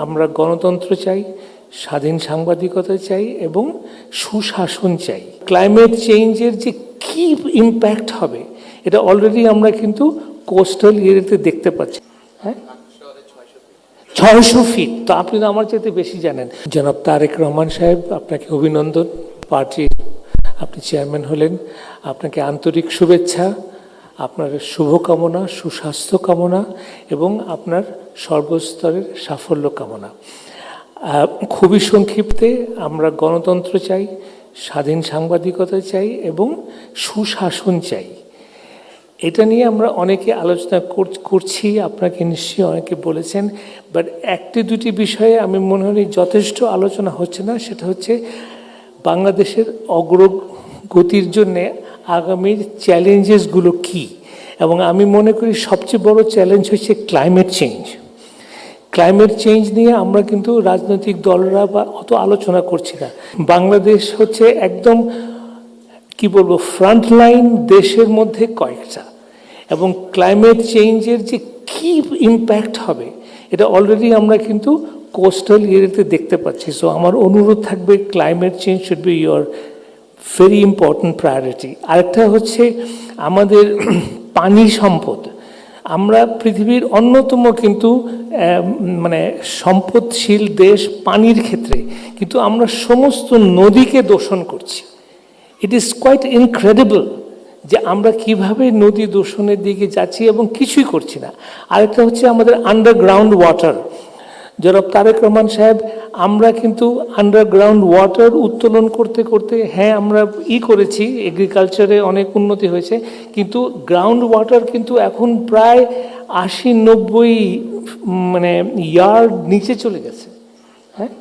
আমরা গণতন্ত্র চাই, স্বাধীন সাংবাদিকতা চাই এবং সুশাসন চাই। ক্লাইমেট চেঞ্জের যে কী ইম্প্যাক্ট হবে এটা অলরেডি আমরা কিন্তু কোস্টাল এরিয়াতে দেখতে পাচ্ছি। হ্যাঁ, 600 ফিট, তো আপনি তো আমার চাইতে বেশি জানেন। জনাব তারেক রহমান সাহেব, আপনাকে অভিনন্দন। পার্টির আপনি চেয়ারম্যান হলেন, আপনাকে আন্তরিক শুভেচ্ছা, আপনার শুভকামনা, সুস্বাস্থ্য কামনা এবং আপনার সর্বস্তরের সাফল্য কামনা। খুবই সংক্ষিপ্তে, আমরা গণতন্ত্র চাই, স্বাধীন সাংবাদিকতা চাই এবং সুশাসন চাই। এটা নিয়ে আমরা অনেকে আলোচনা করছি, আপনাকে নিশ্চয়ই অনেকে বলেছেন, বাট একটি দুটি বিষয়ে আমি মনে হয় যথেষ্ট আলোচনা হচ্ছে না। সেটা হচ্ছে বাংলাদেশের অগ্রগতির জন্যে আগামীর চ্যালেঞ্জেসগুলো কী, এবং আমি মনে করি সবচেয়ে বড় চ্যালেঞ্জ হচ্ছে ক্লাইমেট চেঞ্জ। ক্লাইমেট চেঞ্জ নিয়ে আমরা কিন্তু রাজনৈতিক দলরা বা অত আলোচনা করছি না। বাংলাদেশ হচ্ছে একদম কি বলবো ফ্রন্টলাইন দেশের মধ্যে কয়েকটা, এবং ক্লাইমেট চেঞ্জের যে কী ইম্প্যাক্ট হবে এটা অলরেডি আমরা কিন্তু কোস্টাল এরিয়াতে দেখতে পাচ্ছি। সো আমার অনুরোধ থাকবে, climate change should be your very important priority. আরেকটা হচ্ছে আমাদের পানি সম্পদ। আমরা পৃথিবীর অন্যতম কিন্তু মানে সম্পদশীল দেশ পানির ক্ষেত্রে, কিন্তু আমরা সমস্ত নদীকে দূষণ করছি। ইট ইজ কোয়াইট ইনক্রেডিবল যে আমরা কিভাবে নদী দূষণের দিকে যাচ্ছি এবং কিছুই করছি না। আরেকটা হচ্ছে আমাদের আন্ডারগ্রাউন্ড ওয়াটার। জনাব তারেক রহমান সাহেব, আমরা কিন্তু আন্ডারগ্রাউন্ড ওয়াটার উত্তোলন করতে করতে, হ্যাঁ আমরা করেছি, এগ্রিকালচারে অনেক উন্নতি হয়েছে, কিন্তু গ্রাউন্ড ওয়াটার কিন্তু এখন প্রায় 80-90 মানে ইয়ার্ড নিচে চলে গেছে। হ্যাঁ,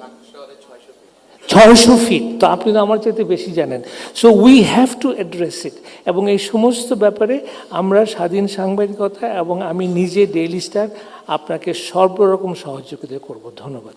600 ফিট, তো আপনি তো আমার চাইতে বেশি জানেন। So we have to address ইট, এবং এই সমস্ত ব্যাপারে আমরা স্বাধীন সাংবাদিকতা এবং আমি নিজে ডেইলি স্টার আপনাকে সর্বরকম সহযোগিতা করব। ধন্যবাদ।